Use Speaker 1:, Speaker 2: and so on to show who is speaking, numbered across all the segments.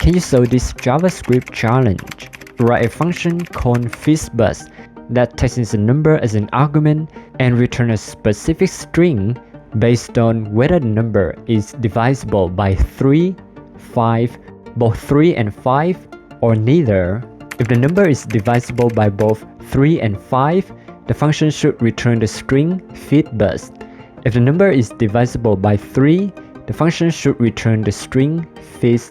Speaker 1: Can you solve this JavaScript challenge? Write a function called fixBus that takes a number as an argument and returns a specific string based on whether the number is divisible by 3, 5, both 3 and 5, or neither. If the number is divisible by both 3 and 5, the function should return the string fixBus. If the number is divisible by 3, the function should return the string fix.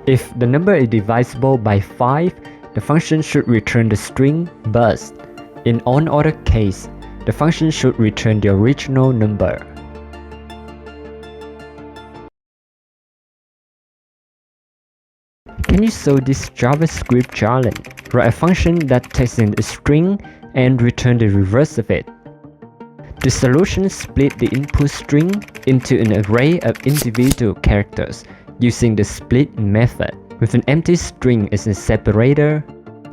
Speaker 1: If the number is divisible by 5, the function should return the string bus. In all other cases, the function should return the original number. Can you solve this JavaScript challenge? Write a function that takes in a string and return the reverse of it. The solution split the input string into an array of individual characters using the split method. With an empty string as a separator,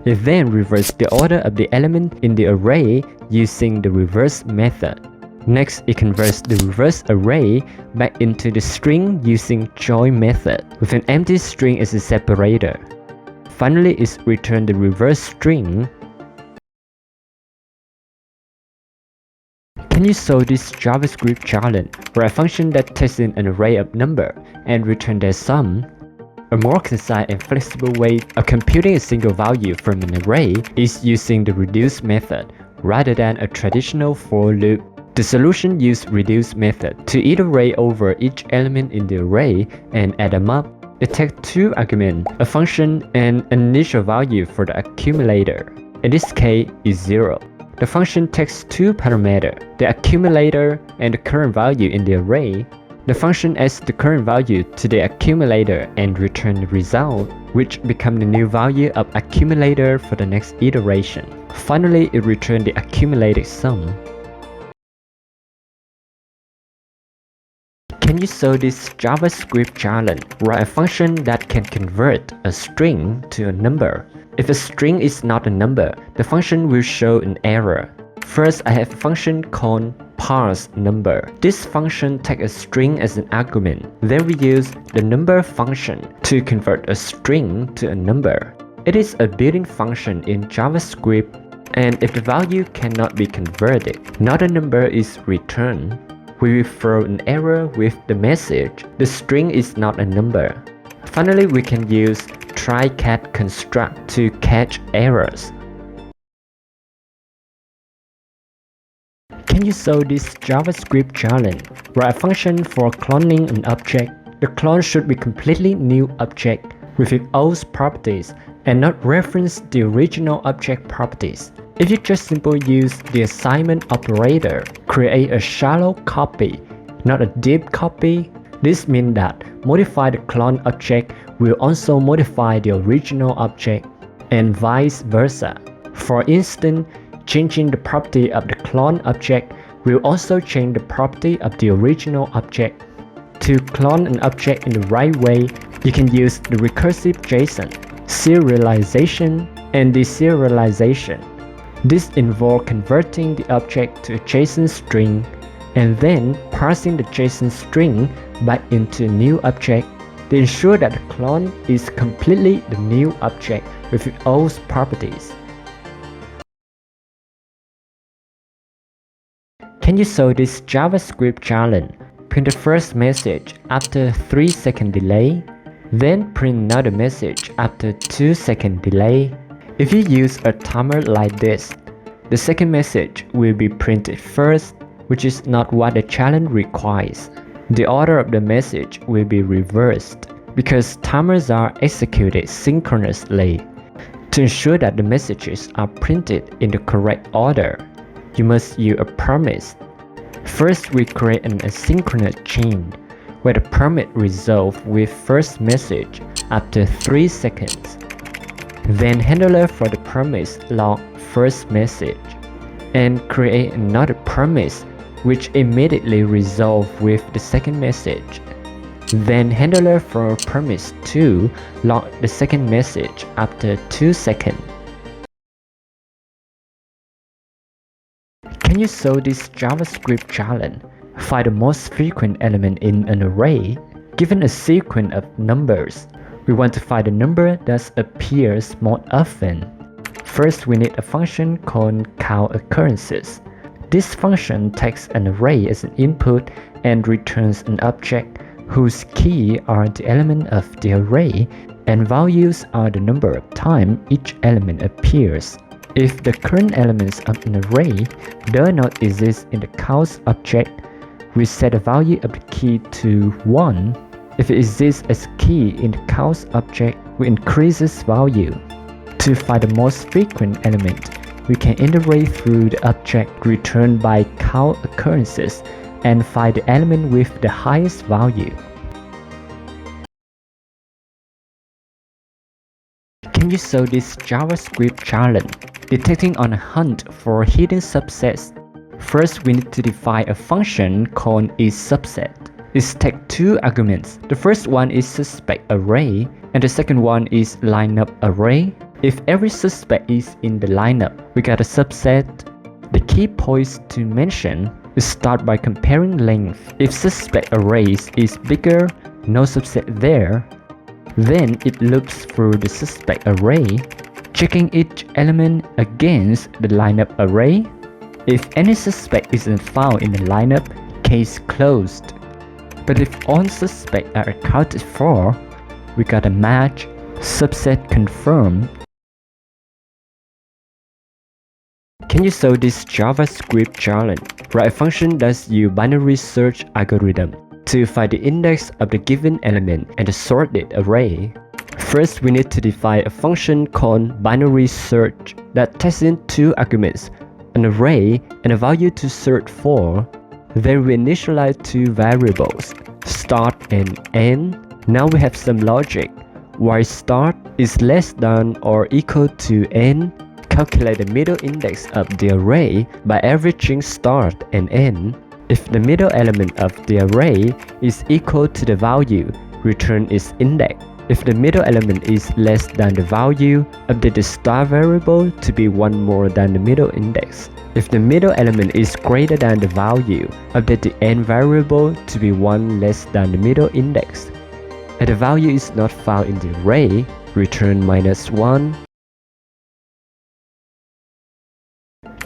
Speaker 1: it then reverses the order of the element in the array using the reverse method. Next, it converts the reverse array back into the string using join method with an empty string as a separator. Finally, it returns the reverse string. Can you solve this JavaScript challenge? Write a function that takes in an array of numbers and returns their sum. A more concise and flexible way of computing a single value from an array is using the reduce method rather than a traditional for loop. The solution uses reduce method to iterate over each element in the array and add them up. It takes two arguments, a function and an initial value for the accumulator. In this case, is 0. The function takes two parameters, the accumulator and the current value in the array. The function adds the current value to the accumulator and returns the result, which becomes the new value of accumulator for the next iteration. Finally, it returns the accumulated sum. Can you solve this JavaScript challenge? Write a function that can convert a string to a number. If a string is not a number, the function will show an error. First, I have a function called parseNumber. This function takes a string as an argument. Then we use the number function to convert a string to a number. It is a built-in function in JavaScript, and if the value cannot be converted, not a number is returned. We will throw an error with the message, the string is not a number. Finally, we can use try-catch construct to catch errors. Can you solve this JavaScript challenge? Write a function for cloning an object. The clone should be completely new object with its own properties and not reference the original object properties. If you just simply use the assignment operator, create a shallow copy, not a deep copy. This means that modify the clone object will also modify the original object, and vice versa. For instance, changing the property of the clone object will also change the property of the original object. To clone an object in the right way, you can use the recursive JSON, serialization, and deserialization. This involves converting the object to a JSON string and then parsing the JSON string back into a new object to ensure that the clone is completely the new object with its own properties. Can you solve this JavaScript challenge? Print the first message after 3-second delay, then print another message after 2-second delay. If you use a timer like this, the second message will be printed first, which is not what the challenge requires. The order of the message will be reversed because timers are executed synchronously. To ensure that the messages are printed in the correct order, you must use a promise. First, we create an asynchronous chain where the promise resolves with first message after 3 seconds. Then handler for the promise log first message and create another promise which immediately resolves with the second message. Then handler for promise 2 log the second message after 2 seconds. Can you solve this JavaScript challenge? Find the most frequent element in an array. Given a sequence of numbers, We want to find the number that appears most often. First, we need a function called count occurrences. This function takes an array as an input and returns an object whose key are the element of the array and values are the number of times each element appears. If the current elements of an array do not exist in the count object, we set the value of the key to 1. If it exists as key in the count object, we increase its value. To find the most frequent element, we can iterate through the object returned by count occurrences and find the element with the highest value. Can you solve this JavaScript challenge? Detecting on a hunt for hidden subsets. First, we need to define a function called isSubset. It takes two arguments. The first one is suspect array and the second one is lineup array. If every suspect is in the lineup, we get a subset. The key points to mention is start by comparing length. If suspect arrays is bigger, no subset there. Then it looks through the suspect array, checking each element against the lineup array. If any suspect isn't found in the lineup, case closed. But if all suspects are accounted for, we got a match, subset confirmed. Can you solve this JavaScript challenge? Write a function that uses binary search algorithm to find the index of the given element and the sorted array. First, we need to define a function called binary search that takes in two arguments, an array and a value to search for. Then we initialize two variables, start and end. Now we have some logic. While start is less than or equal to end, calculate the middle index of the array by averaging start and end. If the middle element of the array is equal to the value, return its index. If the middle element is less than the value, update the start variable to be one more than the middle index. If the middle element is greater than the value, update the end variable to be one less than the middle index. If the value is not found in the array, return -1.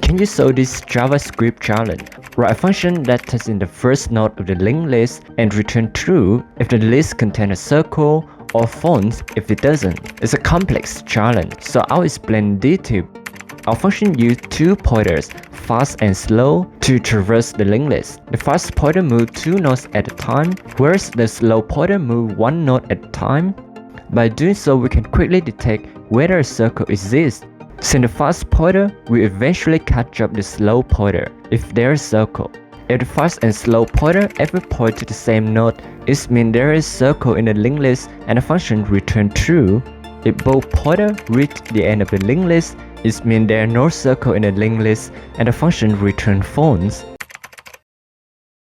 Speaker 1: Can you solve this JavaScript challenge? Write a function that takes in the first node of the linked list and return true if the list contains a circle or font if it doesn't. It's a complex challenge, so I'll explain in detail. Our function uses two pointers, fast and slow, to traverse the linked list. The fast pointer moves two nodes at a time, whereas the slow pointer moves one node at a time. By doing so, we can quickly detect whether a circle exists. Since the fast pointer will eventually catch up the slow pointer if there is a circle. If the fast and slow pointer ever point to the same node, it means there is a circle in the linked list and the function returns true. If both pointers reach the end of the linked list, it means there are no circle in the linked list and the function returns false.